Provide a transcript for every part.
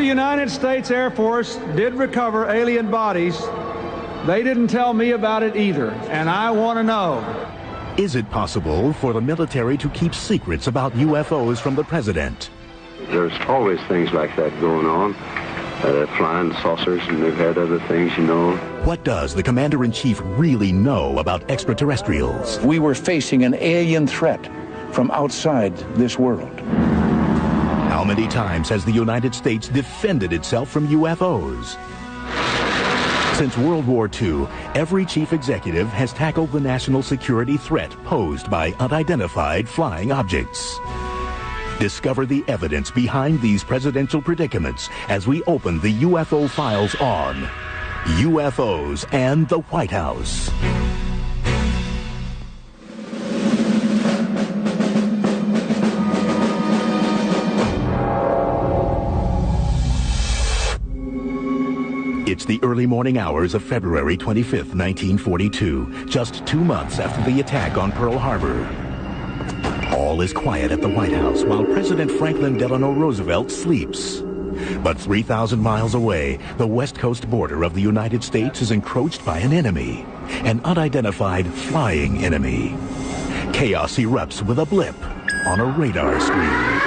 United States Air Force did recover alien bodies, they didn't tell me about it either, and I want to know. Is it possible for the military to keep secrets about UFOs from the president? There's always things like that going on. Flying saucers, and they've had other things, you know. What does the commander-in-chief really know about extraterrestrials? We were facing an alien threat from outside this world. How many times has the United States defended itself from UFOs? Since World War II, every chief executive has tackled the national security threat posed by unidentified flying objects. Discover the evidence behind these presidential predicaments as we open the UFO files on UFOs and the White House. It's the early morning hours of February 25th, 1942, just 2 months after the attack on Pearl Harbor. All is quiet at the White House while President Franklin Delano Roosevelt sleeps. But 3,000 miles away, the west coast border of the United States is encroached by an enemy, an unidentified flying enemy. Chaos erupts with a blip on a radar screen.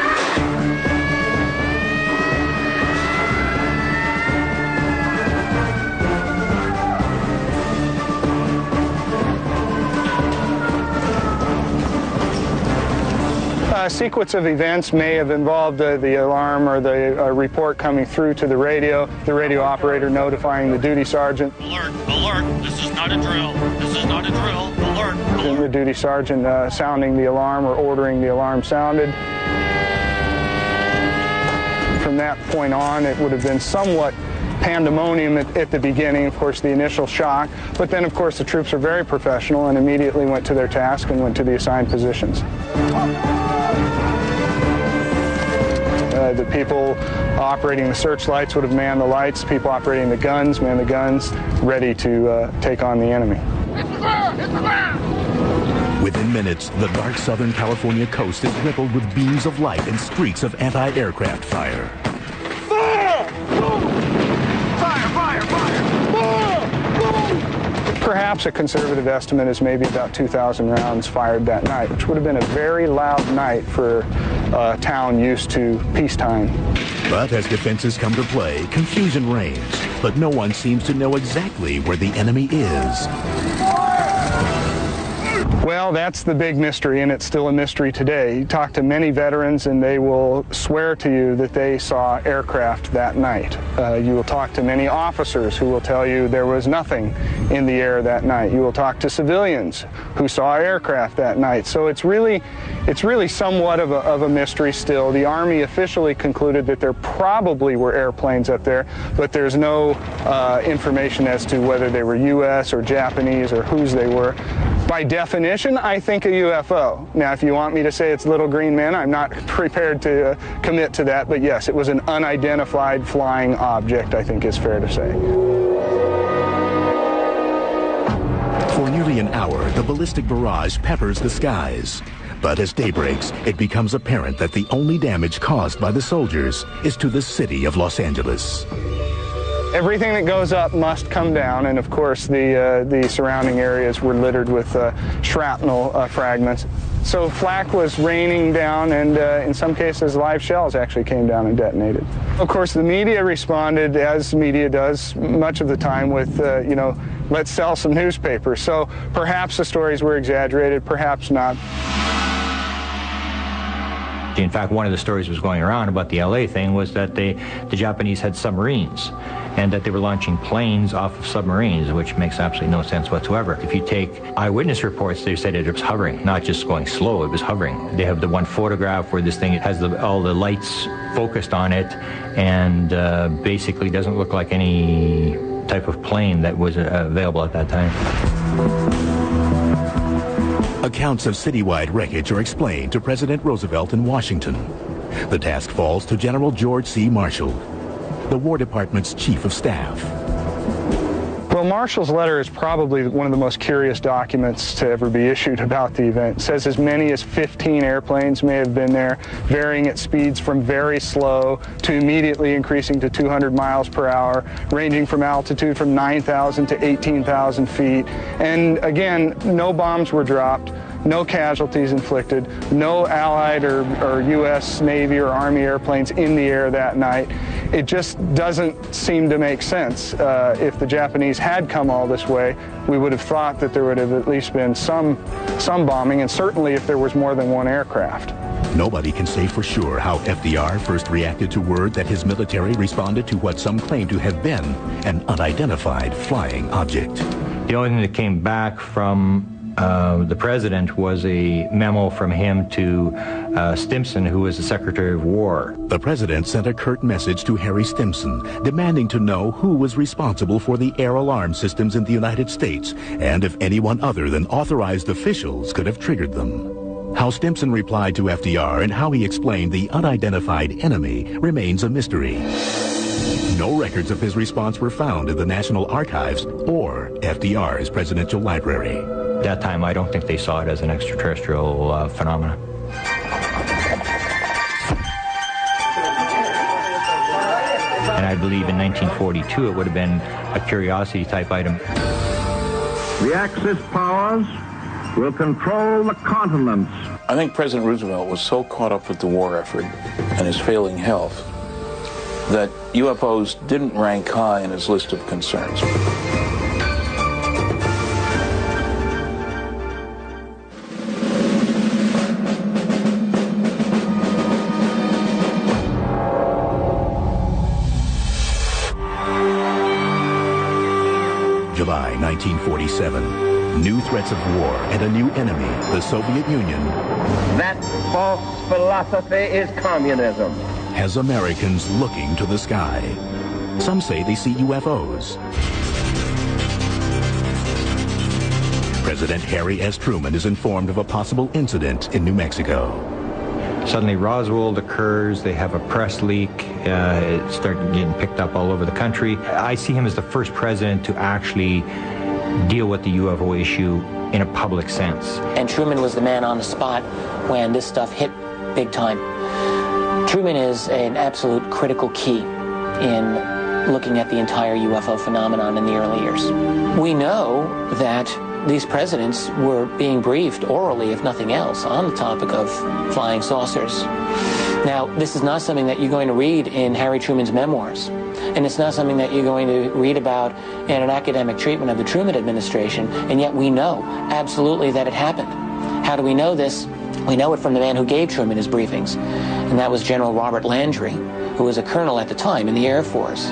A sequence of events may have involved the alarm or the report coming through to the radio operator notifying the duty sergeant. Alert, alert, this is not a drill, this is not a drill, alert, alert. And the duty sergeant sounding the alarm or ordering the alarm sounded. From that point on, it would have been somewhat pandemonium at the beginning, of course, the initial shock, but then, of course, the troops are very professional and immediately went to their task and went to the assigned positions. The people operating the searchlights would have manned the lights, people operating the guns, manned the guns, ready to take on the enemy. Hit the ground! Hit the ground! Within minutes, the dark Southern California coast is rippled with beams of light and streaks of anti-aircraft fire. Fire! Fire! Fire! Fire! Perhaps a conservative estimate is maybe about 2,000 rounds fired that night, which would have been a very loud night for a town used to peacetime. But as defenses come to play, confusion reigns, but no one seems to know exactly where the enemy is. Well, that's the big mystery, and it's still a mystery today. You talk to many veterans, and they will swear to you that they saw aircraft that night. You will talk to many officers who will tell you there was nothing in the air that night. You will talk to civilians who saw aircraft that night. So it's really somewhat of a mystery still. The Army officially concluded that there probably were airplanes up there, but there's no information as to whether they were U.S. or Japanese or whose they were. By definition, I think a UFO. Now, if you want me to say it's little green men, I'm not prepared to commit to that, but yes, it was an unidentified flying object, I think is fair to say. For nearly an hour, the ballistic barrage peppers the skies. But as day breaks, it becomes apparent that the only damage caused by the soldiers is to the city of Los Angeles. Everything that goes up must come down, and of course the surrounding areas were littered with shrapnel fragments. So flak was raining down, and in some cases live shells actually came down and detonated. Of course, the media responded, as media does much of the time, with, let's sell some newspapers. So perhaps the stories were exaggerated, perhaps not. In fact, one of the stories was going around about the LA thing was that the Japanese had submarines and that they were launching planes off of submarines, which makes absolutely no sense whatsoever. If you take eyewitness reports, they said it was hovering, not just going slow, it was hovering. They have the one photograph where this thing has all the lights focused on it and basically doesn't look like any type of plane that was available at that time. Accounts of citywide wreckage are explained to President Roosevelt in Washington. The task falls to General George C. Marshall, the War Department's chief of staff. Well, Well, Marshall's letter is probably one of the most curious documents to ever be issued about the event. It says as many as 15 airplanes may have been there, varying at speeds from very slow to immediately increasing to 200 miles per hour, ranging from altitude from 9,000 to 18,000 feet. And again, no bombs were dropped, no casualties inflicted, no Allied or U.S. Navy or Army airplanes in the air that night. It just doesn't seem to make sense. If the Japanese had come all this way, we would have thought that there would have at least been some bombing, and certainly if there was more than one aircraft. Nobody can say for sure how FDR first reacted to word that his military responded to what some claim to have been an unidentified flying object. The only thing that came back from the president was a memo from him to Stimson, who was the Secretary of War. The president sent a curt message to Harry Stimson, demanding to know who was responsible for the air alarm systems in the United States, and if anyone other than authorized officials could have triggered them. How Stimson replied to FDR and how he explained the unidentified enemy remains a mystery. No records of his response were found in the National Archives or FDR's presidential library. At that time, I don't think they saw it as an extraterrestrial phenomenon. And I believe in 1942 it would have been a curiosity type item. The Axis powers will control the continents. I think President Roosevelt was so caught up with the war effort and his failing health that UFOs didn't rank high in his list of concerns. July 1947. New threats of war and a new enemy, the Soviet Union. That false philosophy is communism. Has Americans looking to the sky. Some say they see UFOs. President Harry S. Truman is informed of a possible incident in New Mexico. Suddenly Roswell occurs, they have a press leak, it started getting picked up all over the country. I see him as the first president to actually deal with the UFO issue in a public sense. And Truman was the man on the spot when this stuff hit big time. Truman is an absolute critical key in looking at the entire UFO phenomenon in the early years. We know that these presidents were being briefed orally, if nothing else, on the topic of flying saucers. Now, this is not something that you're going to read in Harry Truman's memoirs, and it's not something that you're going to read about in an academic treatment of the Truman administration, and yet we know absolutely that it happened. How do we know this? We know it from the man who gave Truman his briefings, and that was General Robert Landry, who was a colonel at the time in the Air Force.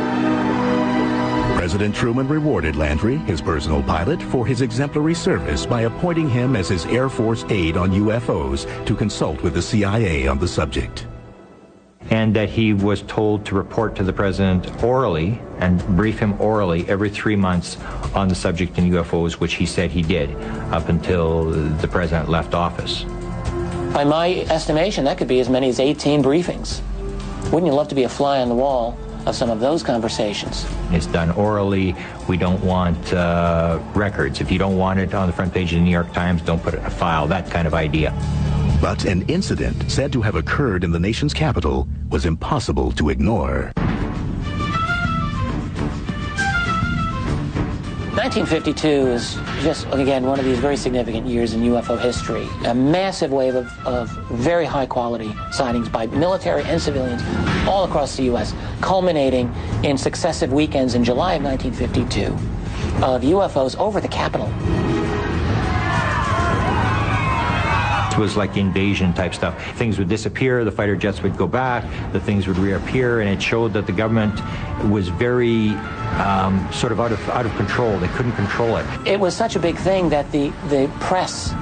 President Truman rewarded Landry, his personal pilot, for his exemplary service by appointing him as his Air Force aide on UFOs to consult with the CIA on the subject. And that he was told to report to the president orally and brief him orally every 3 months on the subject in UFOs, which he said he did up until the president left office. By my estimation, that could be as many as 18 briefings. Wouldn't you love to be a fly on the wall of some of those conversations? It's done orally. We don't want records. If you don't want it on the front page of the New York Times, don't put it in a file, that kind of idea. But an incident said to have occurred in the nation's capital was impossible to ignore. 1952 is just, again, one of these very significant years in UFO history. A massive wave of very high-quality sightings by military and civilians all across the U.S., culminating in successive weekends in July of 1952 of UFOs over the Capitol. It was like invasion type stuff. Things would disappear, the fighter jets would go back, the things would reappear, and it showed that the government was very sort of out of control. They couldn't control it. It was such a big thing that the press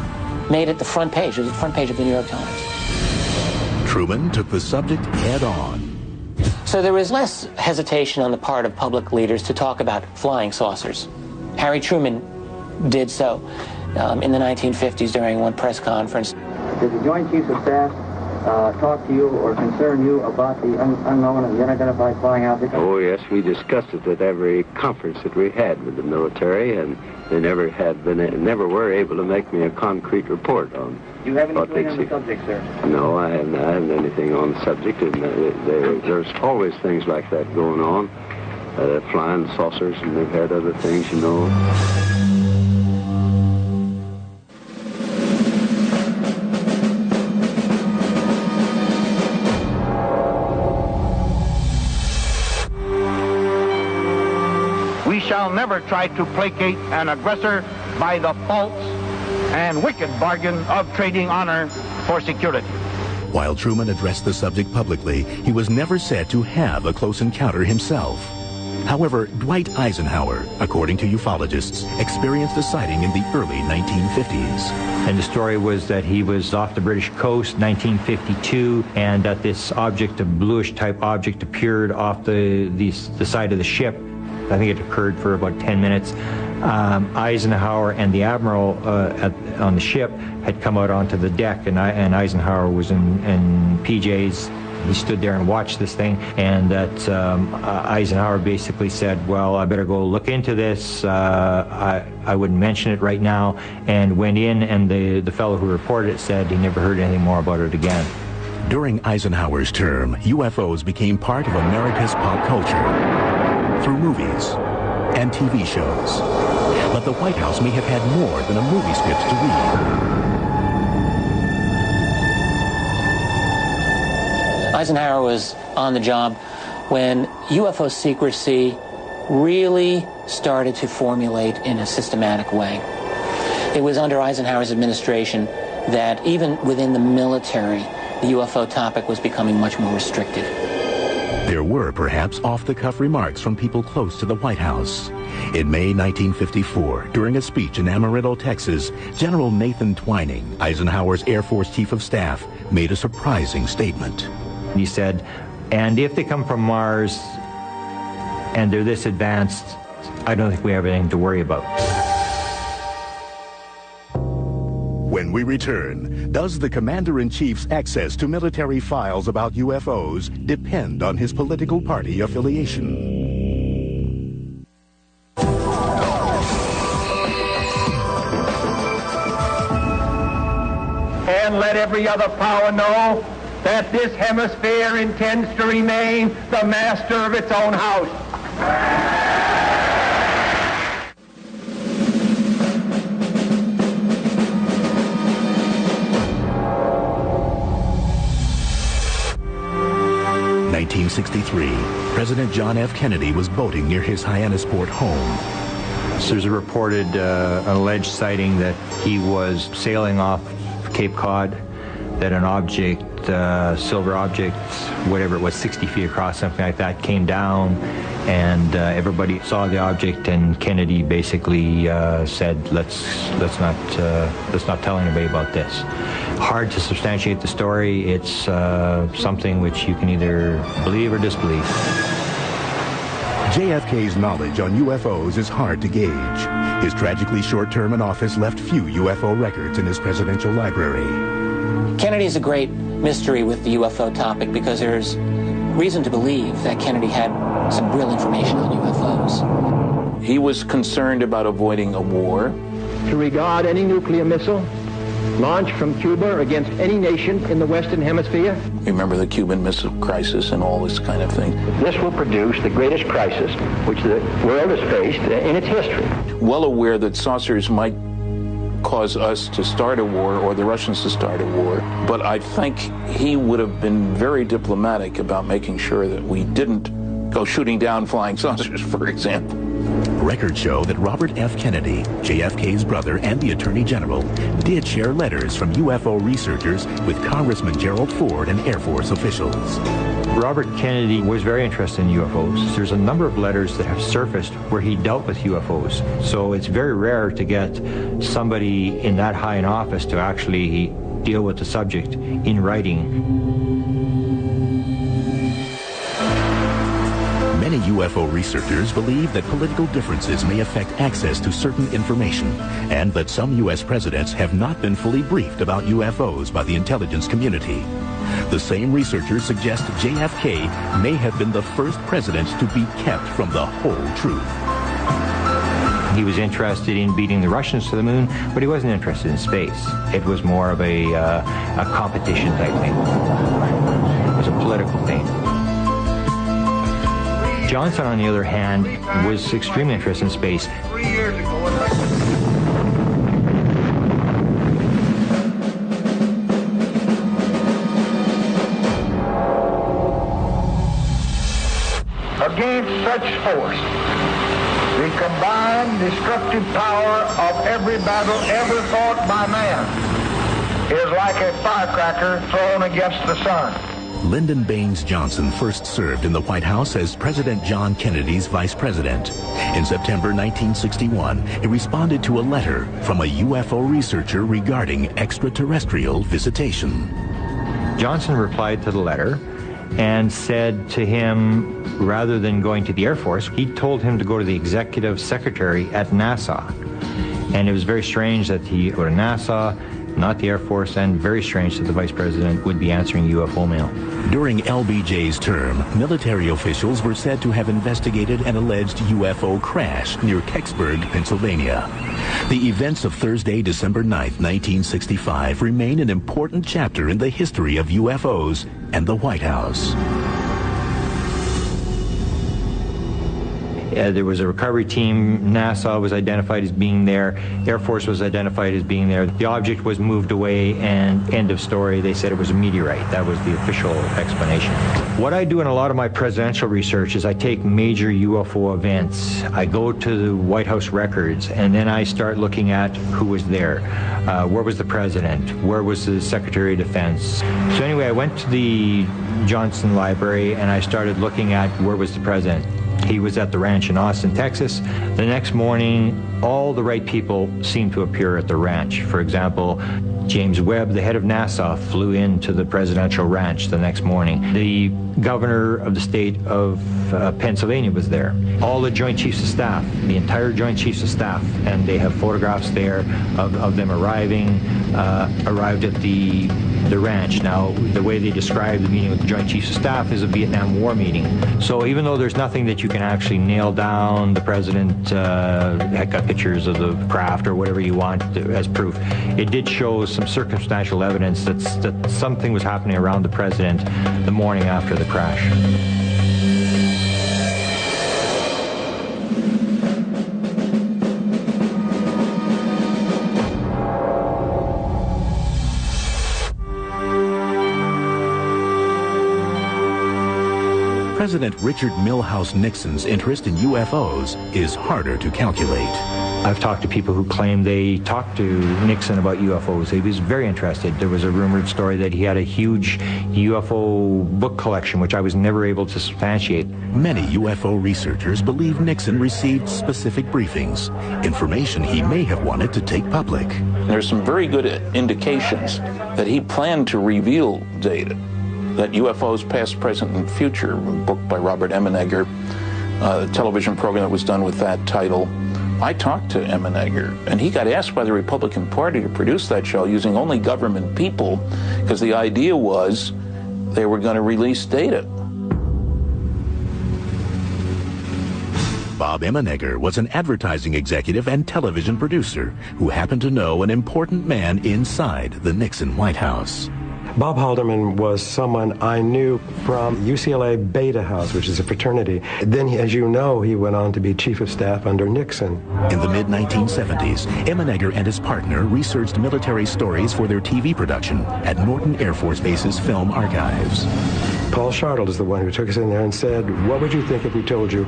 made it the front page. It was the front page of the New York Times. Truman took the subject head on. So there was less hesitation on the part of public leaders to talk about flying saucers. Harry Truman did so in the 1950s during one press conference. Did the Joint Chiefs of Staff talk to you or concern you about the unknown and the unidentified flying object? Oh, yes, we discussed it at every conference that we had with the military, and they never were able to make me a concrete report on. Do you have anything on the subject, sir? No, I haven't anything on the subject, and there's always things like that going on. Flying saucers, and they've had other things, you know. We shall never try to placate an aggressor by the false and wicked bargain of trading honor for security. While Truman addressed the subject publicly, he was never said to have a close encounter himself. However, Dwight Eisenhower, according to ufologists, experienced a sighting in the early 1950s. And the story was that he was off the British coast, 1952, and that this object, a bluish type object, appeared off the side of the ship. I think it occurred for about 10 minutes. Eisenhower and the admiral on the ship had come out onto the deck, and Eisenhower was in PJs. He stood there and watched this thing, and that Eisenhower basically said, well, I better go look into this. I wouldn't mention it right now, and went in, and the fellow who reported it said he never heard anything more about it again. During Eisenhower's term, UFOs became part of America's pop culture through movies and TV shows. But the White House may have had more than a movie script to read. Eisenhower was on the job when UFO secrecy really started to formulate in a systematic way. It was under Eisenhower's administration that even within the military, the UFO topic was becoming much more restricted. There were perhaps off-the-cuff remarks from people close to the White House. In May 1954, during a speech in Amarillo, Texas, General Nathan Twining, Eisenhower's Air Force Chief of Staff, made a surprising statement. He said, and if they come from Mars and they're this advanced, I don't think we have anything to worry about. When we return, does the Commander-in-Chief's access to military files about UFOs depend on his political party affiliation? And let every other power know that this hemisphere intends to remain the master of its own house. 1963, President John F. Kennedy was boating near his Hyannisport home. So there's a reported, alleged sighting that he was sailing off Cape Cod, that an object, silver object, whatever it was, 60 feet across, something like that, came down, and everybody saw the object, and Kennedy basically said, let's not tell anybody about this. Hard to substantiate the story. It's something which you can either believe or disbelieve. JFK's knowledge on UFOs is hard to gauge. His tragically short term in office left few UFO records in his presidential library. Kennedy's a great mystery with the UFO topic because there's reason to believe that Kennedy had some real information on UFOs. He was concerned about avoiding a war. To regard any nuclear missile launched from Cuba against any nation in the Western Hemisphere. Remember the Cuban Missile Crisis and all this kind of thing. This will produce the greatest crisis which the world has faced in its history. Well aware that saucers might cause us to start a war or the Russians to start a war, but I think he would have been very diplomatic about making sure that we didn't go shooting down flying saucers, for example. Records show that Robert F. Kennedy, JFK's brother and the Attorney General, did share letters from UFO researchers with Congressman Gerald Ford and Air Force officials. Robert Kennedy was very interested in UFOs. There's a number of letters that have surfaced where he dealt with UFOs. So it's very rare to get somebody in that high in office to actually deal with the subject in writing. Many UFO researchers believe that political differences may affect access to certain information, and that some U.S. presidents have not been fully briefed about UFOs by the intelligence community. The same researchers suggest JFK may have been the first president to be kept from the whole truth. He was interested in beating the Russians to the moon, but he wasn't interested in space. It was more of a competition type thing. It was a political thing. Johnson, on the other hand, was extremely interested in space. 3 years ago, against such force, the combined destructive power of every battle ever fought by man is like a firecracker thrown against the sun. Lyndon Baines Johnson first served in the White House as President John Kennedy's vice president. In September 1961, he responded to a letter from a UFO researcher regarding extraterrestrial visitation. Johnson replied to the letter and said to him, rather than going to the Air Force, he told him to go to the executive secretary at NASA. And it was very strange that he go to NASA, not the Air Force, and very strange that the vice president would be answering UFO mail. During LBJ's term, military officials were said to have investigated an alleged UFO crash near Kecksburg, Pennsylvania. The events of Thursday, December 9th, 1965 remain an important chapter in the history of UFOs and the White House. There was a recovery team. NASA was identified as being there. Air Force was identified as being there. The object was moved away, and end of story. They said it was a meteorite. That was the official explanation. What I do in a lot of my presidential research is I take major UFO events. I go to the White House records, and then I start looking at who was there. Where was the president? Where was the Secretary of Defense? So anyway, I went to the Johnson Library, and I started looking at where was the president. He was at the ranch in Austin, Texas. The next morning, all the right people seemed to appear at the ranch. For example, James Webb, the head of NASA, flew into the presidential ranch the next morning. The governor of the state of Pennsylvania was there. All the Joint Chiefs of Staff, the entire Joint Chiefs of Staff, and they have photographs there of them arrived at the ranch. Now, the way they describe the meeting with the Joint Chiefs of Staff is a Vietnam War meeting. So even though there's nothing that you can actually nail down, the president had got pictures of the craft or whatever you want as proof, it did show some circumstantial evidence that something was happening around the president the morning after the crash. President Richard Milhous Nixon's interest in UFOs is harder to calculate. I've talked to people who claim they talked to Nixon about UFOs. He was very interested. There was a rumored story that he had a huge UFO book collection, which I was never able to substantiate. Many UFO researchers believe Nixon received specific briefings, information he may have wanted to take public. There's some very good indications that he planned to reveal data, that UFOs past, present, and future, a book by Robert Emenegger, a television program that was done with that title. I talked to Emenegger, and he got asked by the Republican Party to produce that show using only government people, because the idea was they were going to release data. Bob Emenegger was an advertising executive and television producer who happened to know an important man inside the Nixon White House. Bob Haldeman was someone I knew from UCLA Beta House, which is a fraternity. Then, as you know, he went on to be chief of staff under Nixon. In the mid-1970s, Emenegger and his partner researched military stories for their TV production at Norton Air Force Base's film archives. Paul Shartle is the one who took us in there and said, what would you think if we told you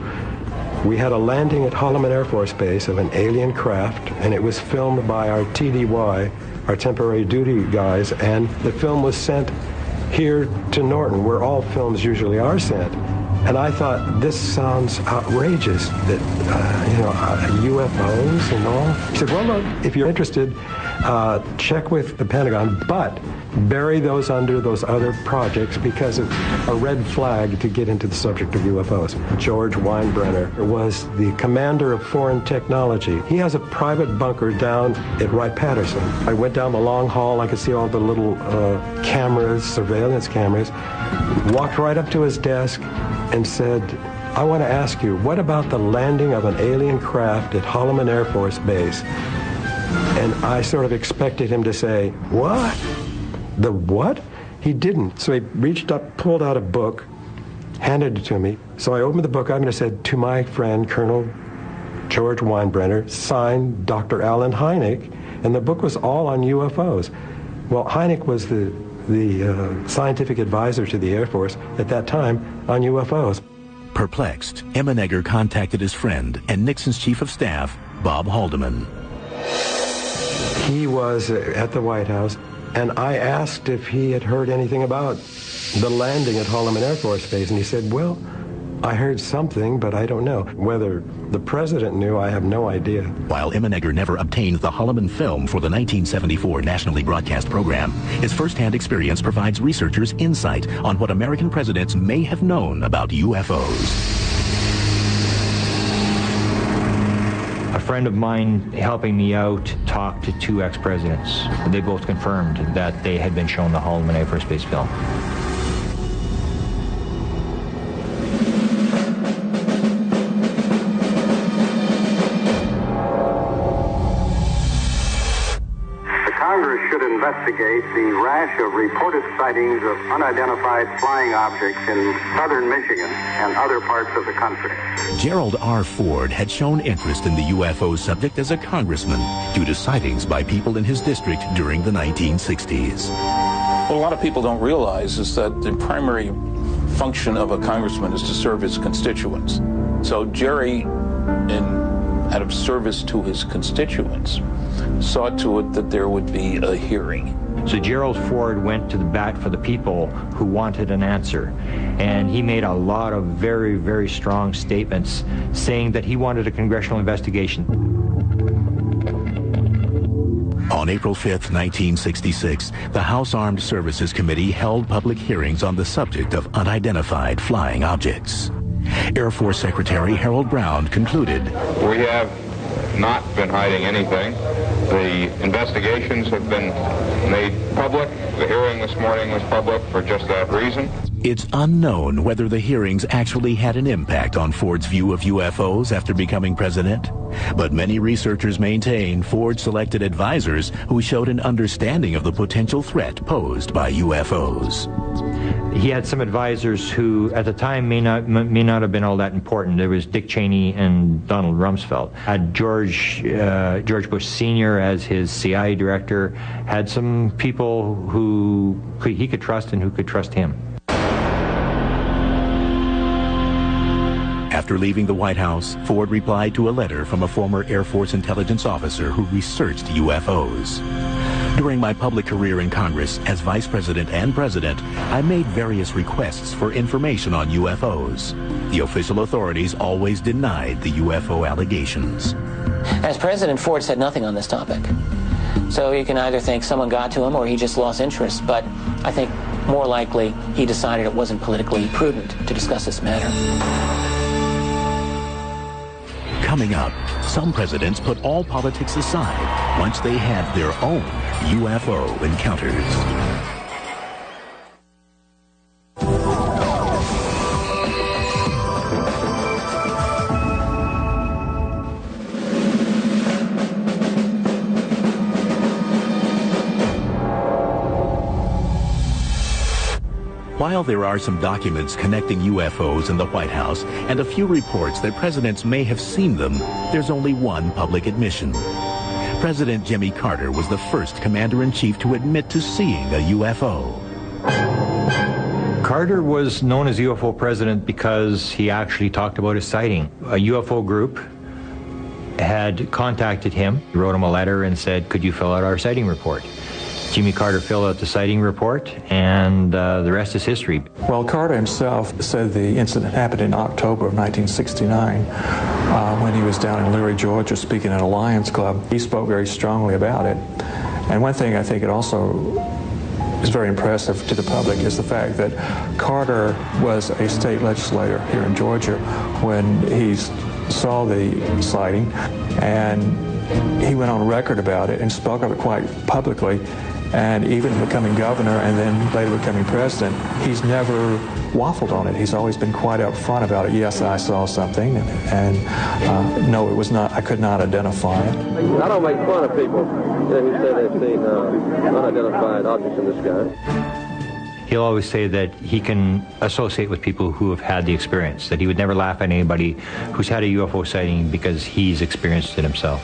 we had a landing at Holloman Air Force Base of an alien craft, and it was filmed by our TDY, our temporary duty guys, and the film was sent here to Norton, where all films usually are sent. And I thought, this sounds outrageous, that, UFOs and all. He said, well, look, if you're interested, check with the Pentagon, but bury those under those other projects because it's a red flag to get into the subject of UFOs. George Weinbrenner was the commander of foreign technology. He has a private bunker down at Wright-Patterson. I went down the long hall. I could see all the little cameras, surveillance cameras, walked right up to his desk and said, I want to ask you, what about the landing of an alien craft at Holloman Air Force Base? And I sort of expected him to say, what? The what? He didn't. So he reached up, pulled out a book, handed it to me. So I opened the book up and it said, to my friend, Colonel George Weinbrenner, signed Dr. Alan Hynek, and the book was all on UFOs. Well, Hynek was the scientific advisor to the Air Force at that time on UFOs. Perplexed, Emenegger contacted his friend and Nixon's chief of staff, Bob Haldeman. He was at the White House, and I asked if he had heard anything about the landing at Holloman Air Force Base, and he said, well, I heard something, but I don't know. Whether the president knew, I have no idea. While Emenegger never obtained the Holloman film for the 1974 nationally broadcast program, his first-hand experience provides researchers insight on what American presidents may have known about UFOs. A friend of mine helping me out talked to two ex-presidents. They both confirmed that they had been shown the Holloman Air Force Base film. Investigate the rash of reported sightings of unidentified flying objects in southern Michigan and other parts of the country. Gerald R. Ford had shown interest in the UFO subject as a congressman due to sightings by people in his district during the 1960s. What a lot of people don't realize is that the primary function of a congressman is to serve his constituents. So Jerry, out of service to his constituents, saw to it that there would be a hearing. So Gerald Ford went to the bat for the people who wanted an answer. And he made a lot of very, very strong statements saying that he wanted a congressional investigation. On April 5th, 1966, the House Armed Services Committee held public hearings on the subject of unidentified flying objects. Air Force Secretary Harold Brown concluded, we have not been hiding anything. The investigations have been made public. The hearing this morning was public for just that reason. It's unknown whether the hearings actually had an impact on Ford's view of UFOs after becoming president. But many researchers maintain Ford selected advisors who showed an understanding of the potential threat posed by UFOs. He had some advisors who, at the time, may not have been all that important. There was Dick Cheney and Donald Rumsfeld. Had George Bush Sr. as his CIA director, had some people who he could trust and who could trust him. After leaving the White House, Ford replied to a letter from a former Air Force intelligence officer who researched UFOs. During my public career in Congress as Vice President and President, I made various requests for information on UFOs. The official authorities always denied the UFO allegations. As President, Ford said nothing on this topic. So you can either think someone got to him or he just lost interest, but I think more likely he decided it wasn't politically prudent to discuss this matter. Coming up, some presidents put all politics aside once they had their own UFO encounters. While there are some documents connecting UFOs in the White House and a few reports that presidents may have seen them, there's only one public admission. President Jimmy Carter was the first commander-in-chief to admit to seeing a UFO. Carter was known as UFO president because he actually talked about his sighting. A UFO group had contacted him, wrote him a letter and said, could you fill out our sighting report? Jimmy Carter filled out the sighting report, and the rest is history. Well, Carter himself said the incident happened in October of 1969 when he was down in Leary, Georgia, speaking at a Lions Club. He spoke very strongly about it. And one thing I think it also is very impressive to the public is the fact that Carter was a state legislator here in Georgia when he saw the sighting, and he went on record about it and spoke of it quite publicly. And even becoming governor and then later becoming president, he's never waffled on it. He's always been quite upfront about it. Yes, I saw something, and no, it was not. I could not identify it. I don't make fun of people who say they've seen unidentified objects in the sky. He'll always say that he can associate with people who have had the experience, that he would never laugh at anybody who's had a UFO sighting because he's experienced it himself.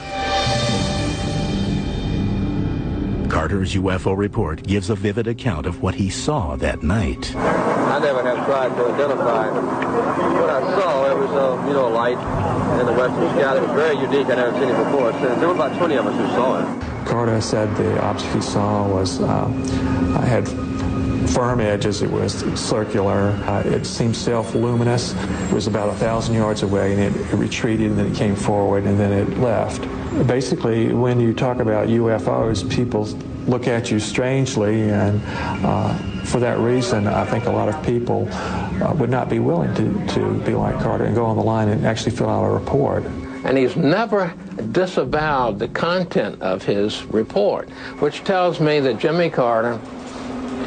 Carter's UFO report gives a vivid account of what he saw that night. I never have tried to identify what I saw. It was a light in the western sky that was very unique. I never seen it before. So there were about 20 of us who saw it. Carter said the object he saw was had firm edges. It was circular. It seemed self-luminous. It was about 1,000 yards away, and it retreated, and then it came forward, and then it left. Basically, when you talk about UFOs, people look at you strangely, and for that reason, I think a lot of people would not be willing to be like Carter and go on the line and actually fill out a report. And he's never disavowed the content of his report, which tells me that Jimmy Carter,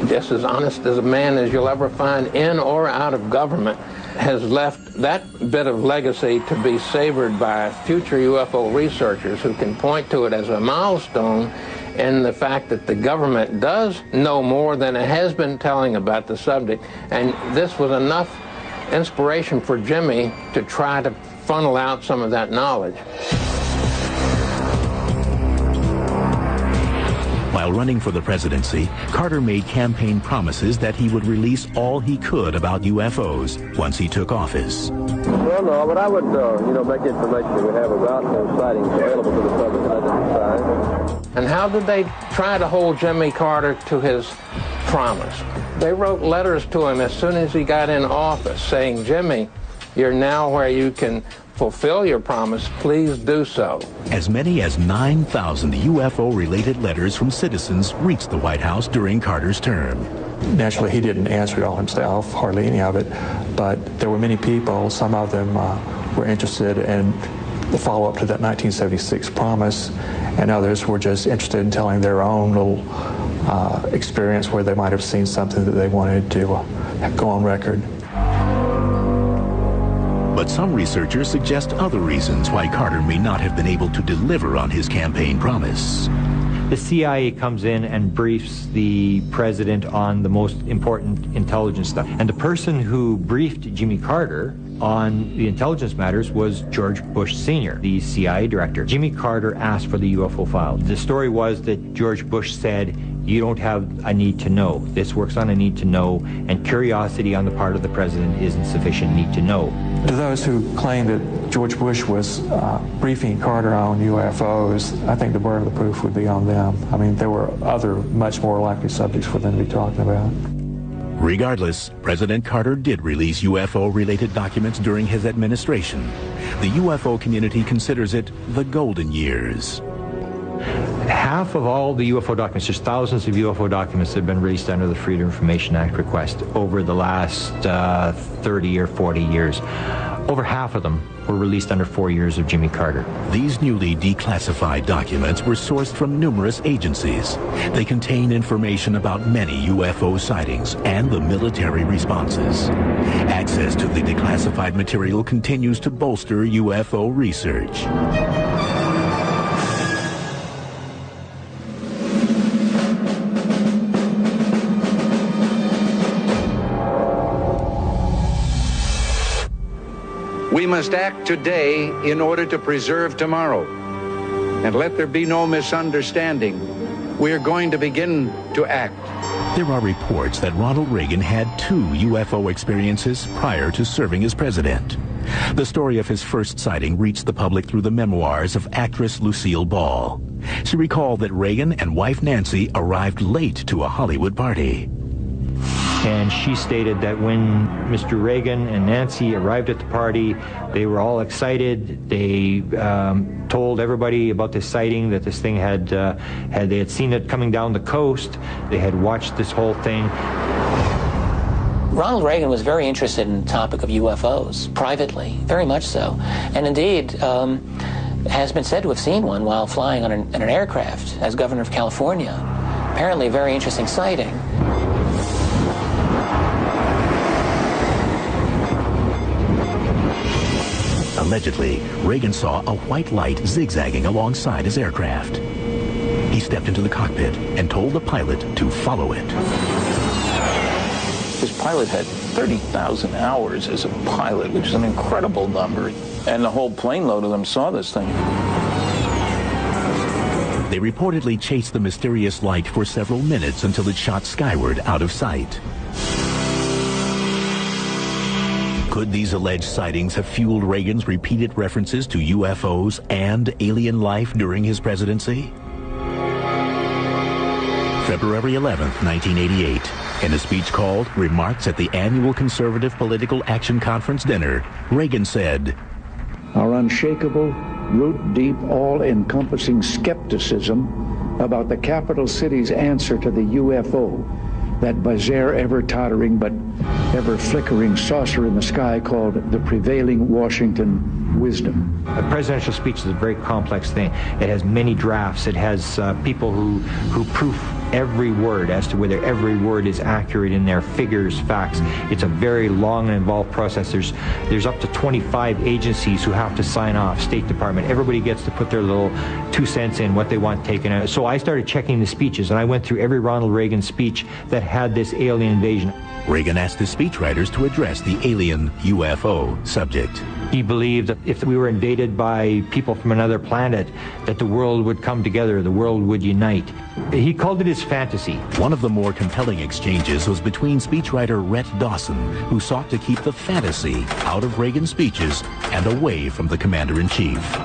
just as honest as a man as you'll ever find in or out of government, has left that bit of legacy to be savored by future UFO researchers who can point to it as a milestone in the fact that the government does know more than it has been telling about the subject. And this was enough inspiration for Jimmy to try to funnel out some of that knowledge. While running for the presidency, Carter made campaign promises that he would release all he could about UFOs once he took office. Well, no, but I would, make the information that we have about those sightings available to the public and identified. And how did they try to hold Jimmy Carter to his promise? They wrote letters to him as soon as he got in office saying, Jimmy, you're now where you can fulfill your promise, please do so. As many as 9,000 UFO-related letters from citizens reached the White House during Carter's term. Naturally, he didn't answer it all himself, hardly any of it, but there were many people, some of them were interested in the follow-up to that 1976 promise, and others were just interested in telling their own little experience where they might have seen something that they wanted to go on record. But some researchers suggest other reasons why Carter may not have been able to deliver on his campaign promise. The CIA comes in and briefs the president on the most important intelligence stuff. And the person who briefed Jimmy Carter on the intelligence matters was George Bush Sr., the CIA director. Jimmy Carter asked for the UFO file. The story was that George Bush said, you don't have a need to know. This works on a need to know, and curiosity on the part of the president isn't sufficient need to know. To those who claim that George Bush was briefing Carter on UFOs, I think the burden of the proof would be on them. I mean, there were other much more likely subjects for them to be talking about. Regardless, President Carter did release UFO-related documents during his administration. The UFO community considers it the golden years. Half of all the UFO documents, there's thousands of UFO documents that have been released under the Freedom of Information Act request over the last 30 or 40 years. Over half of them were released under 4 years of Jimmy Carter. These newly declassified documents were sourced from numerous agencies. They contain information about many UFO sightings and the military responses. Access to the declassified material continues to bolster UFO research. We must act today in order to preserve tomorrow. And let there be no misunderstanding. We are going to begin to act. There are reports that Ronald Reagan had 2 UFO experiences prior to serving as president. The story of his first sighting reached the public through the memoirs of actress Lucille Ball. She recalled that Reagan and wife Nancy arrived late to a Hollywood party. And she stated that when Mr. Reagan and Nancy arrived at the party, they were all excited. They told everybody about this sighting, that this thing they had seen it coming down the coast. They had watched this whole thing. Ronald Reagan was very interested in the topic of UFOs, privately, very much so. And indeed, has been said to have seen one while flying on an aircraft as governor of California. Apparently a very interesting sighting. Allegedly, Reagan saw a white light zigzagging alongside his aircraft. He stepped into the cockpit and told the pilot to follow it. His pilot had 30,000 hours as a pilot, which is an incredible number. And the whole plane load of them saw this thing. They reportedly chased the mysterious light for several minutes until it shot skyward out of sight. Could these alleged sightings have fueled Reagan's repeated references to UFOs and alien life during his presidency? February 11th, 1988, in a speech called Remarks at the Annual Conservative Political Action Conference Dinner, Reagan said, "Our unshakable, root-deep, all-encompassing skepticism about the capital city's answer to the UFO, that bizarre, ever-tottering but ever-flickering saucer in the sky called the prevailing Washington wisdom." A presidential speech is a very complex thing. It has many drafts. It has people who proof every word as to whether every word is accurate in their figures, facts. It's a very long and involved process. There's up to 25 agencies who have to sign off, State Department. Everybody gets to put their little 2 cents in, what they want taken out. So I started checking the speeches, and I went through every Ronald Reagan speech that had this alien invasion. Reagan asked his speechwriters to address the alien UFO subject. He believed that if we were invaded by people from another planet, that the world would come together, the world would unite. He called it his fantasy. One of the more compelling exchanges was between speechwriter Rhett Dawson, who sought to keep the fantasy out of Reagan's speeches and away from the commander-in-chief.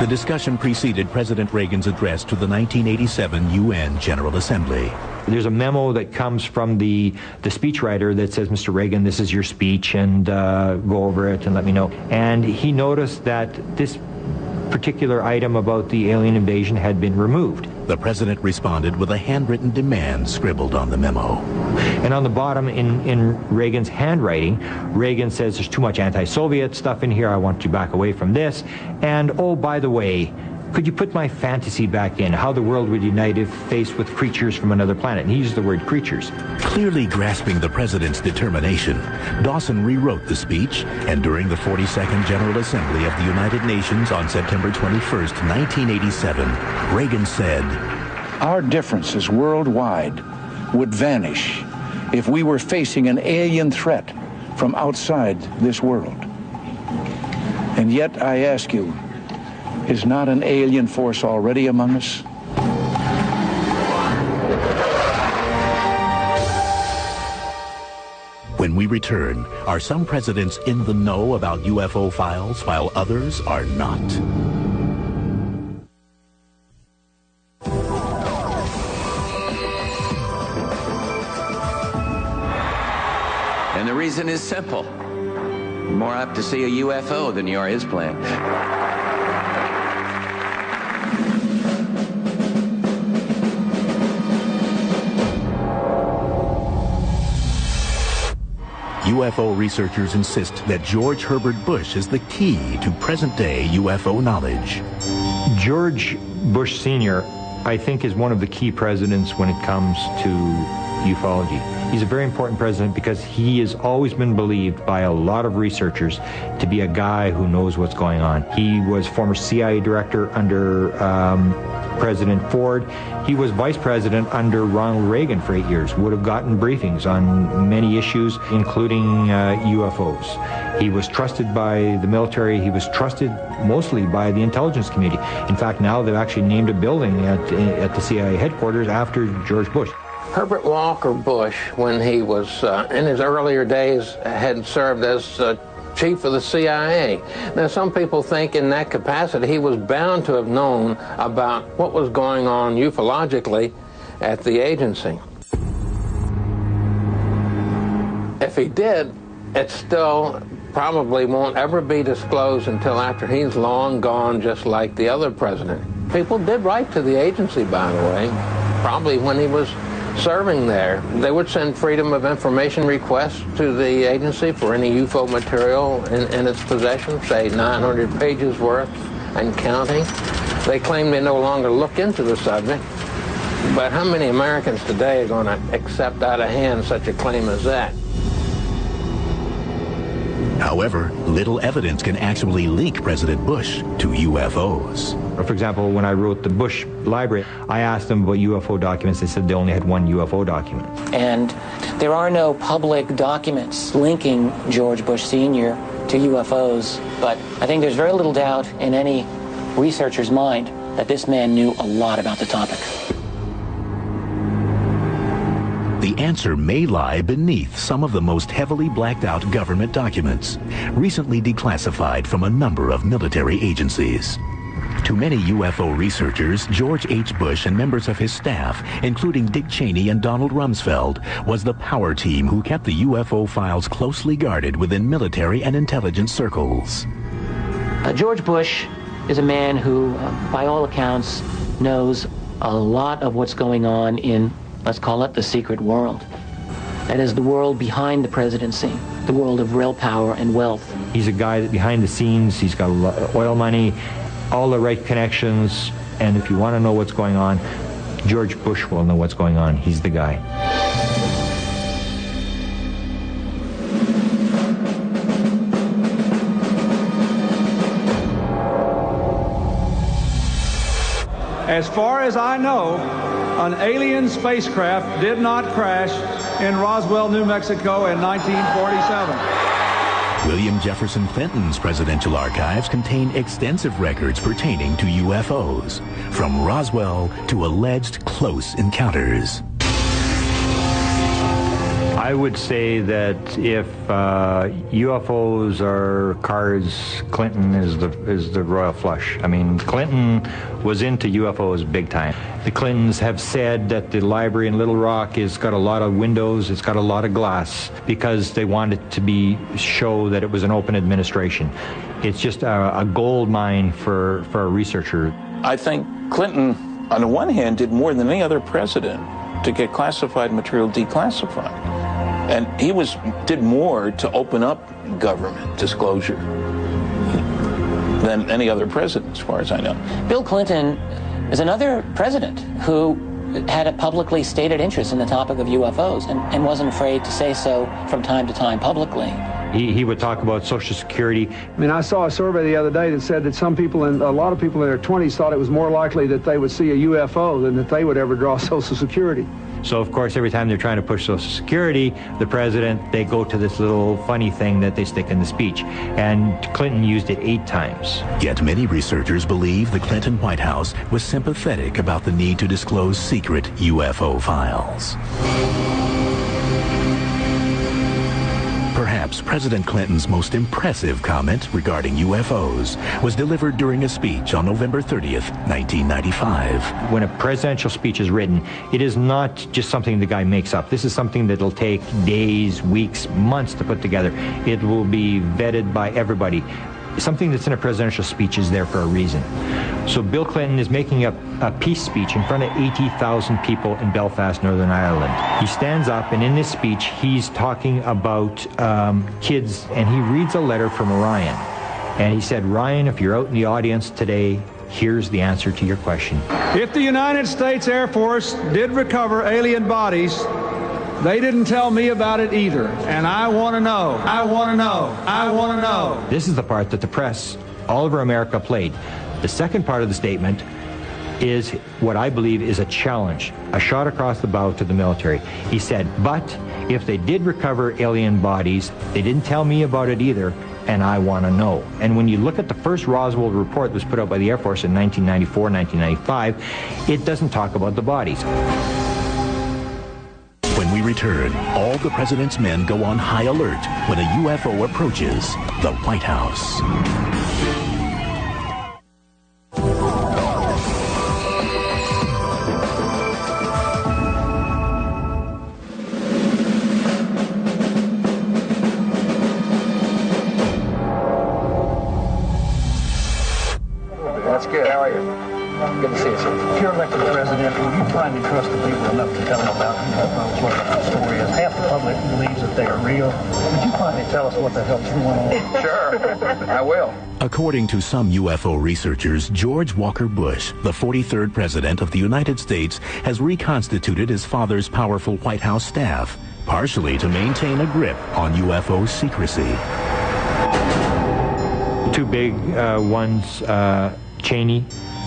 The discussion preceded President Reagan's address to the 1987 UN General Assembly. There's a memo that comes from the speechwriter that says, "Mr. Reagan, this is your speech, and go over it and let me know." And he noticed that this particular item about the alien invasion had been removed. The president responded with a handwritten demand scribbled on the memo. And on the bottom, in Reagan's handwriting, Reagan says, "There's too much anti-Soviet stuff in here. I want you back away from this. And, oh, by the way, could you put my fantasy back in, how the world would unite if faced with creatures from another planet?" And he used the word creatures. Clearly grasping the president's determination, Dawson rewrote the speech, and during the 42nd General Assembly of the United Nations on September 21st, 1987, Reagan said, "Our differences worldwide would vanish if we were facing an alien threat from outside this world. And yet, I ask you, is not an alien force already among us?" When we return, are some presidents in the know about UFO files while others are not? And the reason is simple. You're more apt to see a UFO than you are his plane. UFO researchers insist that George Herbert Bush is the key to present-day UFO knowledge. George Bush Sr., I think, is one of the key presidents when it comes to ufology. He's a very important president because he has always been believed by a lot of researchers to be a guy who knows what's going on. He was former CIA director under President Ford. He was vice president under Ronald Reagan for 8 years, would have gotten briefings on many issues, including UFOs. He was trusted by the military. He was trusted mostly by the intelligence community. In fact, now they've actually named a building at the CIA headquarters after George Bush. Herbert Walker Bush, when he was in his earlier days, had served as chief of the CIA. Now, some people think in that capacity he was bound to have known about what was going on ufologically at the agency. If he did, it still probably won't ever be disclosed until after he's long gone, just like the other president. People did write to the agency, by the way, probably when he was serving there. They would send Freedom of Information requests to the agency for any UFO material in its possession, say 900 pages worth and counting. They claim they no longer look into the subject, but how many Americans today are going to accept out of hand such a claim as that? However, little evidence can actually link President Bush to UFOs. For example, when I wrote the Bush Library, I asked them about UFO documents. They said they only had one UFO document. And there are no public documents linking George Bush Sr. to UFOs, but I think there's very little doubt in any researcher's mind that this man knew a lot about the topic. The answer may lie beneath some of the most heavily blacked out government documents, recently declassified from a number of military agencies. To many UFO researchers, George H. Bush and members of his staff, including Dick Cheney and Donald Rumsfeld, was the power team who kept the UFO files closely guarded within military and intelligence circles. George Bush is a man who, by all accounts, knows a lot of what's going on in, let's call it, the secret world. That is the world behind the presidency, the world of real power and wealth. He's a guy that behind the scenes, he's got oil money, all the right connections, and if you want to know what's going on, George Bush will know what's going on. He's the guy. As far as I know, an alien spacecraft did not crash in Roswell, New Mexico in 1947. William Jefferson Clinton's presidential archives contain extensive records pertaining to UFOs, from Roswell to alleged close encounters. I would say that if UFOs are cards, Clinton is the royal flush. I mean, Clinton was into UFOs big time. The Clintons have said that the library in Little Rock has got a lot of windows, it's got a lot of glass, because they wanted to show that it was an open administration. It's just a gold mine for a researcher. I think Clinton, on the one hand, did more than any other president to get classified material declassified. And he did more to open up government disclosure than any other president, as far as I know. Bill Clinton is another president who had a publicly stated interest in the topic of UFOs and wasn't afraid to say so from time to time publicly. He would talk about Social Security. I mean, I saw a survey the other day that said that a lot of people in their 20s thought it was more likely that they would see a UFO than that they would ever draw Social Security. So, of course, every time they're trying to push Social Security, the president, they go to this little funny thing that they stick in the speech. And Clinton used it 8 times. Yet many researchers believe the Clinton White House was sympathetic about the need to disclose secret UFO files. Perhaps President Clinton's most impressive comment regarding UFOs was delivered during a speech on November 30th, 1995. When a presidential speech is written, it is not just something the guy makes up. This is something that will take days, weeks, months to put together. It will be vetted by everybody. Something that's in a presidential speech is there for a reason. So Bill Clinton is making up a peace speech in front of 80,000 people in Belfast, Northern Ireland. He stands up, and in this speech, he's talking about kids, and he reads a letter from Ryan. And he said, Ryan, if you're out in the audience today, here's the answer to your question. If the United States Air Force did recover alien bodies, they didn't tell me about it either, and I want to know. I want to know. I want to know. This is the part that the press all over America played. The second part of the statement is what I believe is a challenge, a shot across the bow to the military. He said, but if they did recover alien bodies, they didn't tell me about it either, and I want to know. And when you look at the first Roswell report that was put out by the Air Force in 1994, 1995, it doesn't talk about the bodies. When we return, all the president's men go on high alert when a UFO approaches the White House. That's good. How are you? Good to see you, sir. If you're elected president, will you finally trust the people enough to tell them about UFOs, what the story is? Half the public believes that they are real. Would you finally tell us what the hell's going on? Sure, I will. According to some UFO researchers, George Walker Bush, the 43rd President of the United States, has reconstituted his father's powerful White House staff, partially to maintain a grip on UFO secrecy. Two big ones, Cheney,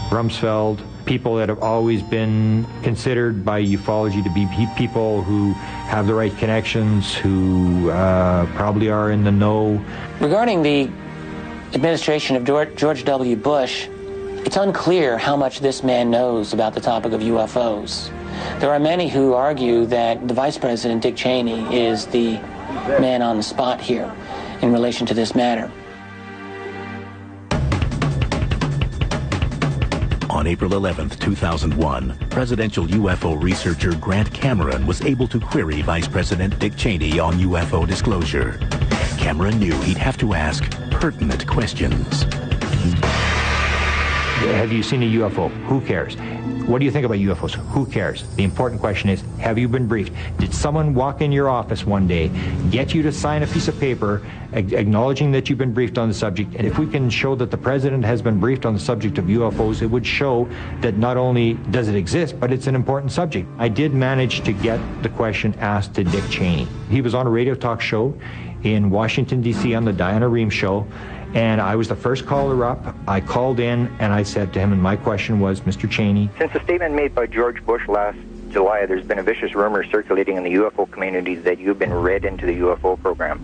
Rumsfeld, people that have always been considered by ufology to be people who have the right connections, who probably are in the know. Regarding the administration of George W. Bush, it's unclear how much this man knows about the topic of UFOs. There are many who argue that the Vice President, Dick Cheney, is the man on the spot here in relation to this matter. On April 11, 2001, presidential UFO researcher Grant Cameron was able to query Vice President Dick Cheney on UFO disclosure. Cameron knew he'd have to ask pertinent questions. Have you seen a UFO? Who cares? What do you think about UFOs? Who cares? The important question is, have you been briefed? Did someone walk in your office one day, get you to sign a piece of paper acknowledging that you've been briefed on the subject? And if we can show that the president has been briefed on the subject of UFOs, it would show that not only does it exist, but it's an important subject. I did manage to get the question asked to Dick Cheney. He was on a radio talk show in Washington, D.C. on the Diana Rehm show, and I was the first caller up. I called in and I said to him, and my question was, Mr. Cheney. Since the statement made by George Bush last July, there's been a vicious rumor circulating in the UFO community that you've been read into the UFO program.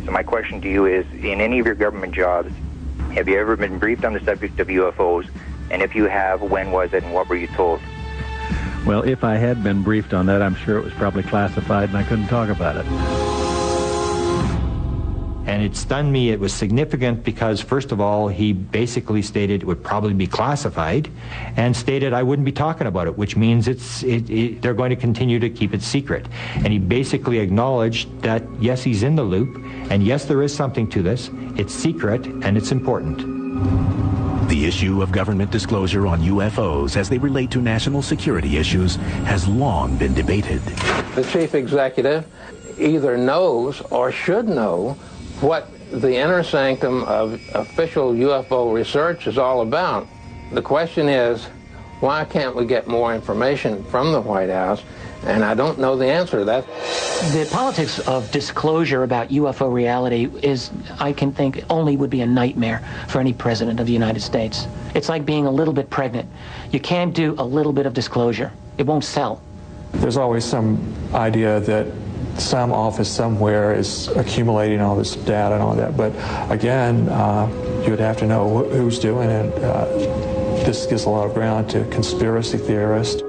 So my question to you is, in any of your government jobs, have you ever been briefed on the subject of UFOs? And if you have, when was it and what were you told? Well, if I had been briefed on that, I'm sure it was probably classified and I couldn't talk about it. And it stunned me. It was significant because, first of all, he basically stated it would probably be classified and stated I wouldn't be talking about it, which means they're going to continue to keep it secret. And he basically acknowledged that, yes, he's in the loop, and yes, there is something to this. It's secret, and it's important. The issue of government disclosure on UFOs as they relate to national security issues has long been debated. The chief executive either knows or should know what the inner sanctum of official UFO research is all about. The question is, why can't we get more information from the White House? And I don't know the answer to that. The politics of disclosure about UFO reality is, I can think, only would be a nightmare for any president of the United States. It's like being a little bit pregnant. You can't do a little bit of disclosure. It won't sell. There's always some idea that some office somewhere is accumulating all this data and all that. But again, you would have to know who's doing it. This gives a lot of ground to conspiracy theorists.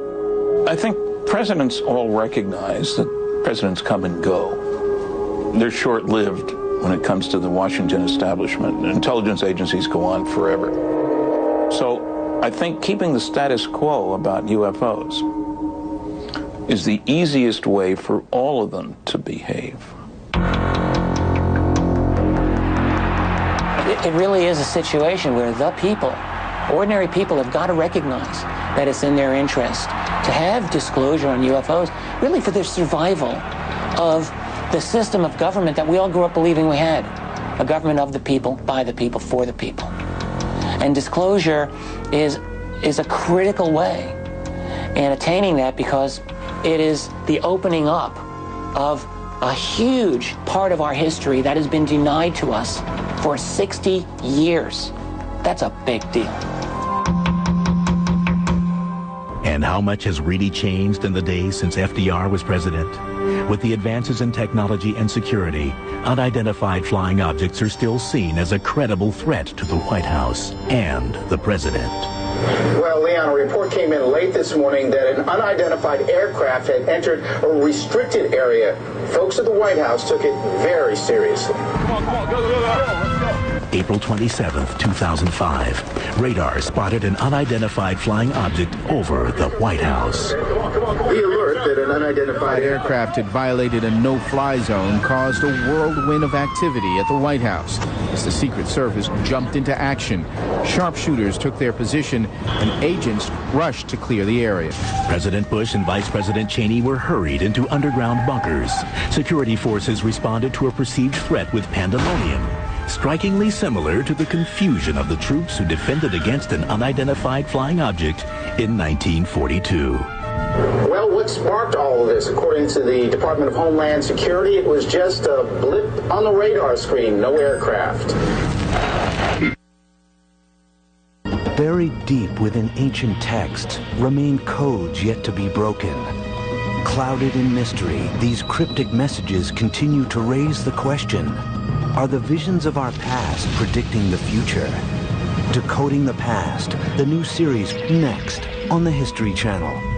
I think presidents all recognize that presidents come and go. They're short-lived when it comes to the Washington establishment. Intelligence agencies go on forever. So I think keeping the status quo about UFOs is the easiest way for all of them to behave. It really is a situation where the people, ordinary people, have got to recognize that it's in their interest to have disclosure on UFOs, really for the survival of the system of government that we all grew up believing we had. A government of the people, by the people, for the people. And disclosure is a critical way in attaining that, because it is the opening up of a huge part of our history that has been denied to us for 60 years. That's a big deal. And how much has really changed in the days since FDR was president? With the advances in technology and security, unidentified flying objects are still seen as a credible threat to the White House and the president. Well, Leon, a report came in late this morning that an unidentified aircraft had entered a restricted area. Folks at the White House took it very seriously. Come on, go, let's go. April 27th, 2005. Radar spotted an unidentified flying object over the White House. The alert that an unidentified aircraft had violated a no-fly zone caused a whirlwind of activity at the White House as the Secret Service jumped into action. Sharpshooters took their position and agents rushed to clear the area. President Bush and Vice President Cheney were hurried into underground bunkers. Security forces responded to a perceived threat with pandemonium, strikingly similar to the confusion of the troops who defended against an unidentified flying object in 1942. Well, what sparked all of this? According to the Department of Homeland Security, it was just a blip on the radar screen, no aircraft. Buried deep within ancient texts remain codes yet to be broken. Clouded in mystery, these cryptic messages continue to raise the question: are the visions of our past predicting the future? Decoding the Past, the new series next on the History Channel.